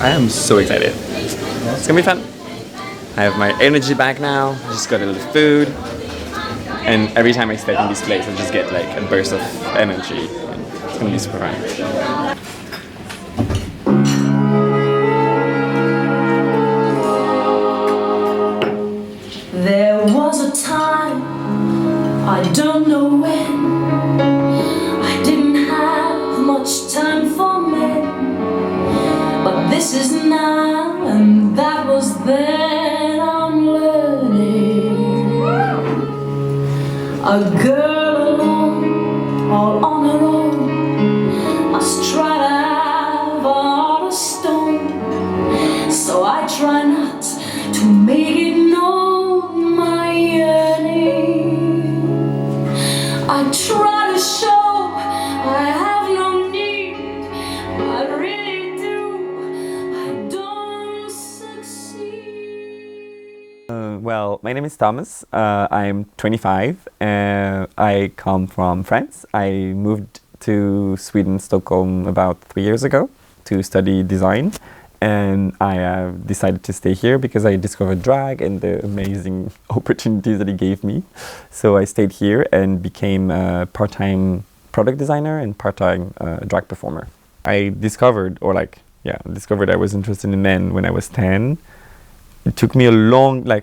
I am so excited. It's gonna be fun. I have my energy back now. Just got a little food, and every time I step in this place, I just get like a burst of energy. It's gonna be super fun. There was a time, I don't know when, I didn't have much time for men, but this is now and that was then. I'm learning. A girl alone, all on her own, must try to have a heart of stone. So I try not to make it known, my yearning. I try to show I have no need, but really do, I don't succeed. Well, my name is Thomas. I'm 25. I come from France. I moved to Sweden, Stockholm about 3 years ago to study design. And I decided to stay here because I discovered drag and the amazing opportunities that it gave me. So I stayed here and became a part-time product designer and part-time drag performer. I discovered I was interested in men when I was 10. It took me a long, I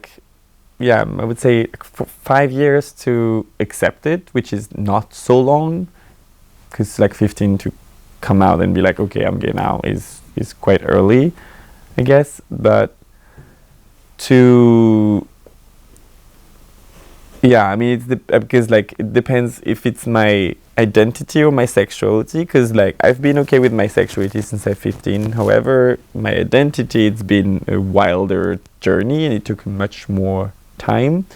would say 5 years to accept it, which is not so long, because 15 to come out and be like, okay, I'm gay now is quite early, I guess. But it's because it depends if it's my identity or my sexuality, because I've been okay with my sexuality since I'm 15. However, my identity, it's been a wilder journey and it took much more time.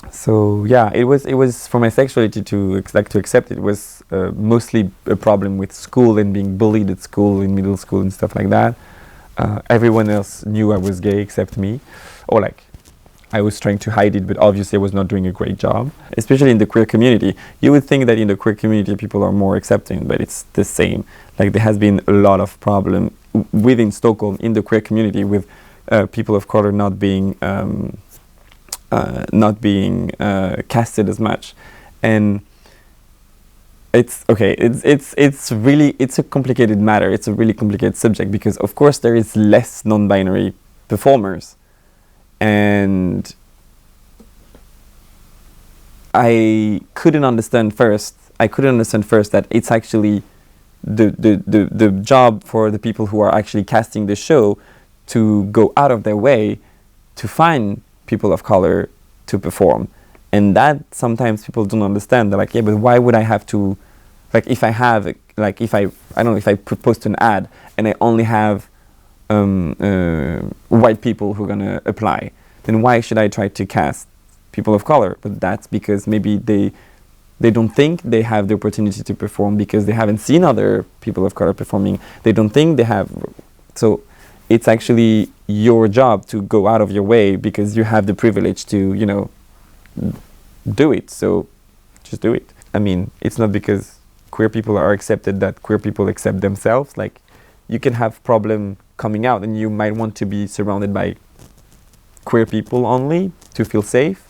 So yeah, it was for my sexuality to accept it was mostly a problem with school and being bullied at school, in middle school and stuff like that. Everyone else knew I was gay except me, or I was trying to hide it, but obviously I was not doing a great job, especially in the queer community. You would think that in the queer community people are more accepting, but it's the same. There has been a lot of problem within Stockholm in the queer community with people of color not being casted as much. And it's okay, it's a complicated matter. It's a really complicated subject because of course there is less non-binary performers, and I couldn't understand first that it's actually the job for the people who are actually casting the show to go out of their way to find people of color to perform. And that sometimes people don't understand. They're like, yeah, but why would I have to, if I have, if I post an ad and I only have white people who are gonna apply, then why should I try to cast people of color? But that's because maybe they don't think they have the opportunity to perform because they haven't seen other people of color performing. They don't think they have, so it's actually your job to go out of your way because you have the privilege to, do it. So just do it. I mean, it's not because queer people are accepted that queer people accept themselves. You can have problem coming out and you might want to be surrounded by queer people only to feel safe.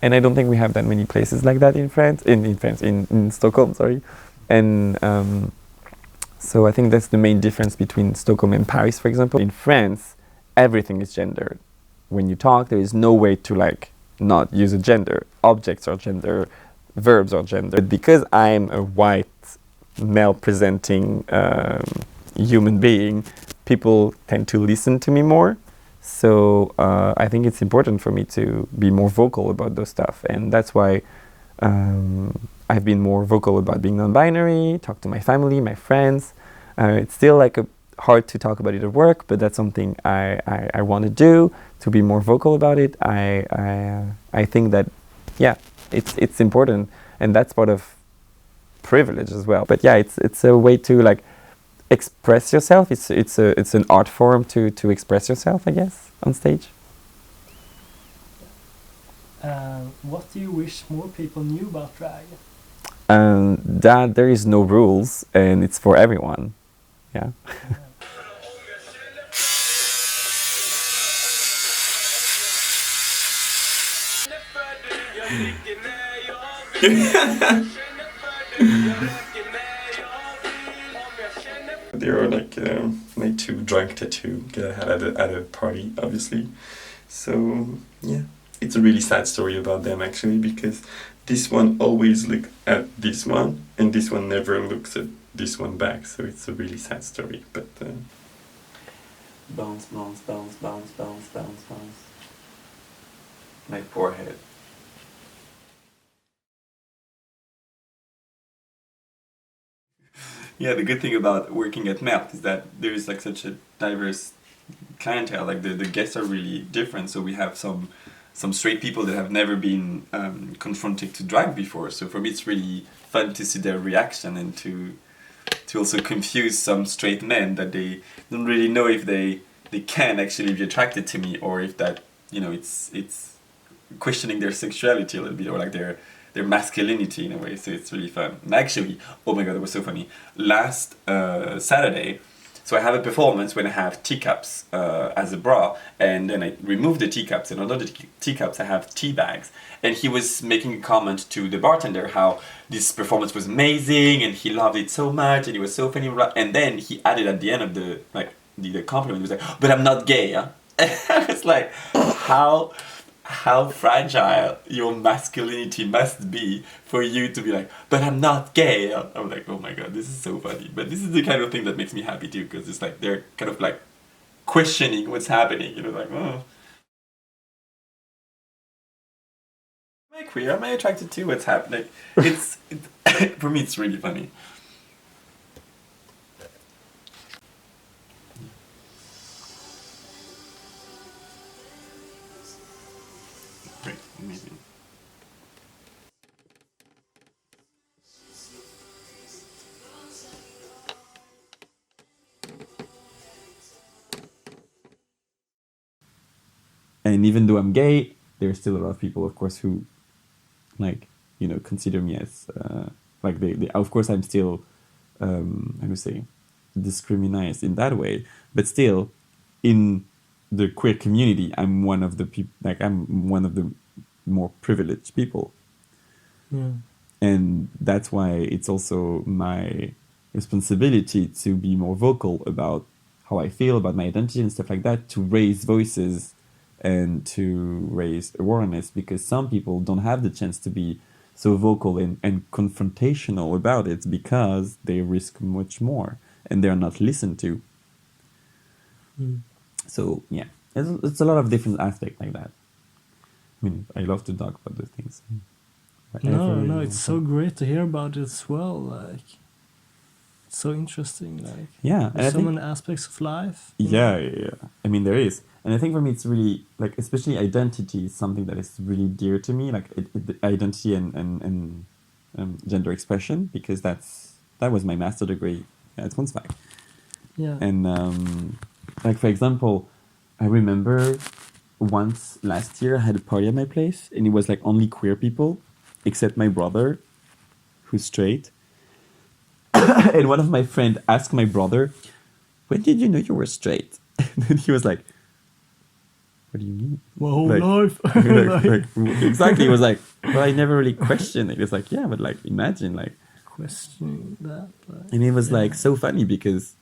And I don't think we have that many places like that in France, in Stockholm, sorry. And so I think that's the main difference between Stockholm and Paris, for example. In France, everything is gendered. When you talk, there is no way to not use a gender. Objects are gender, verbs are gender. But because I'm a white, male-presenting human being, people tend to listen to me more. So I think it's important for me to be more vocal about those stuff. And that's why I've been more vocal about being non-binary, talk to my family, my friends. It's still hard to talk about it at work, but that's something I want to do, to be more vocal about it. I think that, yeah, it's important, and that's part of privilege as well. But yeah, it's a way to express yourself. It's an art form to express yourself, I guess, on stage. What do you wish more people knew about drag? That there is no rules and it's for everyone. Yeah. They were like too drunk to get ahead at a party, obviously. So yeah, it's a really sad story about them actually, because this one always looks at this one, and this one never looks at this one back. So it's a really sad story. But bounce, bounce, bounce, bounce, bounce, bounce, bounce. My poor head. Yeah, the good thing about working at Melt is that there is like such a diverse clientele. Like the guests are really different. So we have some straight people that have never been confronted to drag before. So for me, it's really fun to see their reaction and to also confuse some straight men that they don't really know if they can actually be attracted to me, or if that, you know, it's questioning their sexuality a little bit, or like their masculinity in a way. So it's really fun. And actually, oh my god, it was so funny. Last Saturday, so I have a performance when I have teacups as a bra, and then I remove the teacups, and under the teacups I have tea bags. And he was making a comment to the bartender how this performance was amazing, and he loved it so much, and it was so funny. And then he added at the end of the compliment, he was like, "But I'm not gay." Huh? I was like, how fragile your masculinity must be for you to be like, "But I'm not gay." I'm like, oh my god, this is so funny. But this is the kind of thing that makes me happy too, because it's like they're kind of like questioning what's happening, you know, like, oh, am I queer? Am I attracted to what's happening? It's for me, it's really funny. Great, amazing. And even though I'm gay, there's still a lot of people, of course, who, like, you know, consider me as like they of course I'm still how to say, discriminated in that way, but still in the queer community I'm one of the people, like I'm one of the more privileged people. Yeah. And that's why it's also my responsibility to be more vocal about how I feel about my identity and stuff like that, to raise voices and to raise awareness, because some people don't have the chance to be so vocal and confrontational about it because they risk much more and they're not listened to. So yeah, it's a lot of different aspects like that. I mean, I love to talk about those things. No, it's so great to hear about it as well. Like, it's so interesting. Like, yeah, and there's so many aspects of life. Yeah. I mean, there is, and I think for me, it's really like, especially identity is something that is really dear to me. Like identity and gender expression, because that was my master degree at Kunstwerk. Yeah. And like for example, I remember once last year I had a party at my place, and it was like only queer people, except my brother, who's straight. And one of my friends asked my brother, "When did you know you were straight?" And he was like, "What do you mean?" My whole Like- life. Exactly. He was like, "Well, I never really questioned it." It's like, yeah, but like, imagine, like, Questioning that. Like, and it was yeah. like so funny because,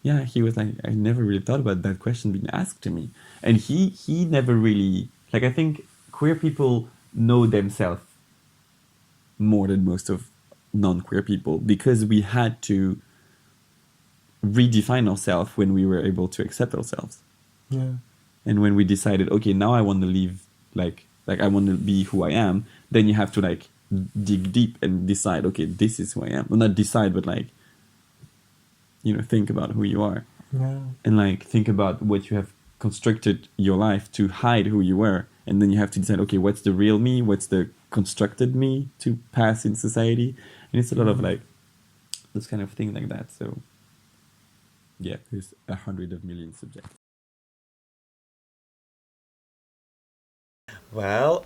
yeah, he was like, I never really thought about that question being asked to me, and he never really, like, I think queer people know themselves more than most of non-queer people, because we had to redefine ourselves when we were able to accept ourselves. Yeah. And when we decided, okay, now I want to live like I want to be who I am, then you have to like dig deep and decide, okay, this is who I am. Well, not decide, but like, you know, think about who you are. Yeah. And like think about what you have constructed your life to hide who you were. And then you have to decide, okay, what's the real me? What's the constructed me to pass in society? And it's a lot of like this kind of thing like that. So yeah, there's 100 million subjects. Well,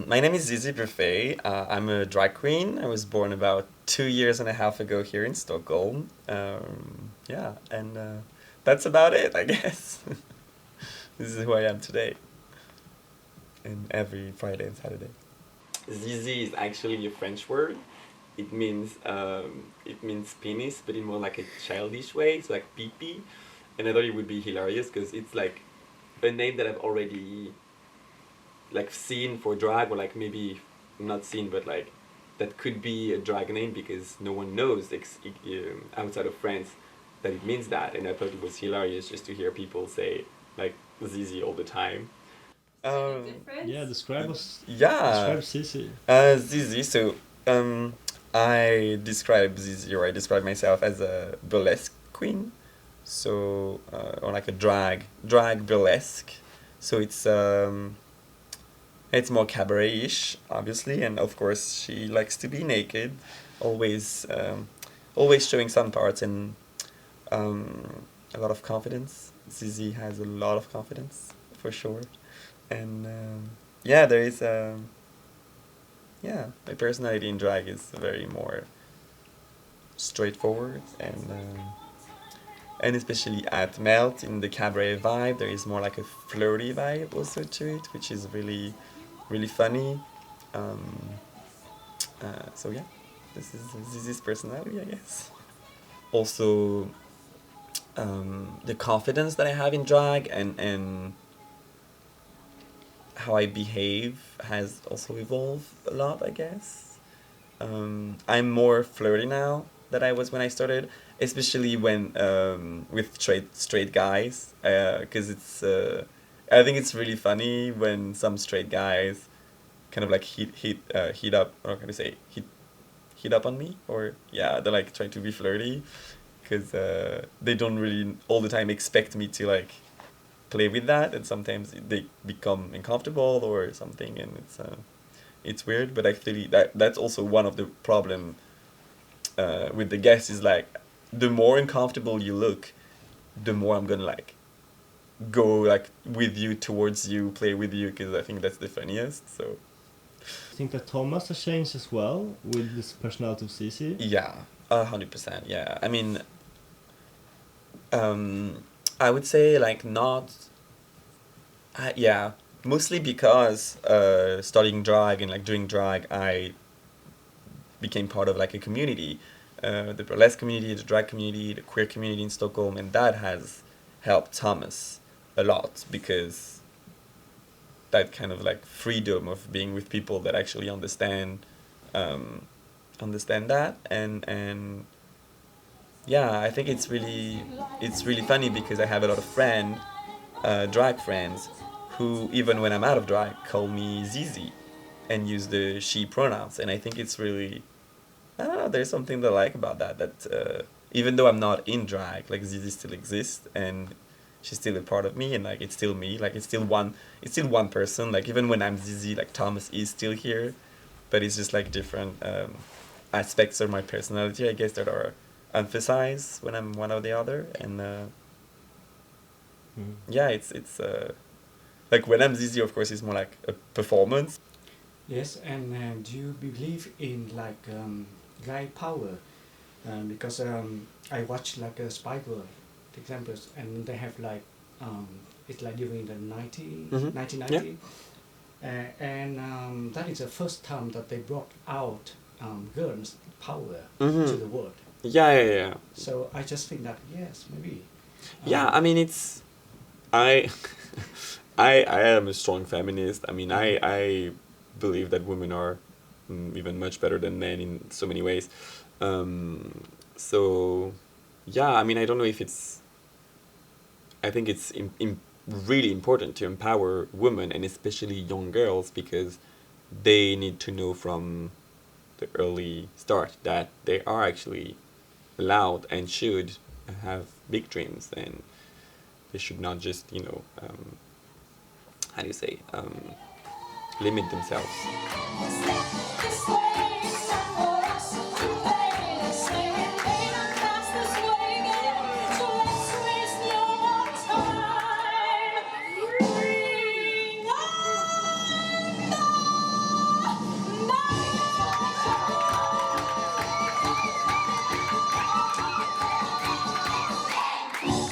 my name is Zizi Buffet. I'm a drag queen. I was born about 2.5 years ago here in Stockholm. Yeah, and that's about it, I guess. This is who I am today. And every Friday and Saturday. Zizi is actually a French word. It means penis, but in more like a childish way. It's like pee. And I thought it would be hilarious because it's like a name that I've already like seen for drag, or like maybe not seen, but like that could be a drag name because no one knows outside of France that it means that. And I thought it was hilarious just to hear people say like Zizi all the time. Yeah, describe us. Yeah. Describe Sissy. Zizi. So, I describe Zizi, or I describe myself as a burlesque queen. So, or like a drag burlesque. So it's more cabaret-ish, obviously, and of course she likes to be naked, always, always showing some parts and a lot of confidence. Zizi has a lot of confidence, for sure, and yeah, there is yeah, my personality in drag is very more straightforward, and especially at Melt in the cabaret vibe, there is more like a flirty vibe also to it, which is really funny. Um, so yeah, this is Zizi's personality, I guess. Also, the confidence that I have in drag and how I behave has also evolved a lot, I guess. I'm more flirty now than I was when I started, especially when with straight guys, because it's I think it's really funny when some straight guys kind of like heat up, or can I say heat up on me, or yeah, they like try to be flirty because they don't really all the time expect me to like play with that, and sometimes they become uncomfortable or something, and it's weird. But actually, that's also one of the problem with the guests is like the more uncomfortable you look, the more I'm gonna like go like with you, towards you, play with you, because I think that's the funniest. So I think that Thomas has changed as well with this personality of Sissy. yeah, 100%. Yeah, I mean, I would say like not. Yeah, mostly because studying drag and like doing drag, I became part of like a community, the burlesque community, the drag community, the queer community in Stockholm, and that has helped Thomas a lot because that kind of like freedom of being with people that actually understand that, and yeah, I think it's really funny because I have a lot of drag friends, who even when I'm out of drag call me Zizi, and use the she pronouns, and I think it's really, I don't know, there's something that I like about that. Even though I'm not in drag, like Zizi still exists, and she's still a part of me, and like it's still me, like it's still one person. Like even when I'm Zizi, like Thomas is still here, but it's just like different aspects of my personality, I guess, that are emphasized when I'm one or the other, and yeah, it's like when I'm Zizi, of course, it's more like a performance. Yes, and do you believe in like guy power? Because I watch like a Spy Girl examples, and they have like it's like during the 1990, and that is the first time that they brought out girls' power to the world. Yeah. So I just think that yes, maybe. Yeah, I mean, it's I I am a strong feminist. I mean, I believe that women are even much better than men in so many ways. So yeah, I mean, I don't know if it's. I think it's really important to empower women, and especially young girls, because they need to know from the early start that they are actually allowed and should have big dreams, and they should not just how do you say limit themselves. Step this way.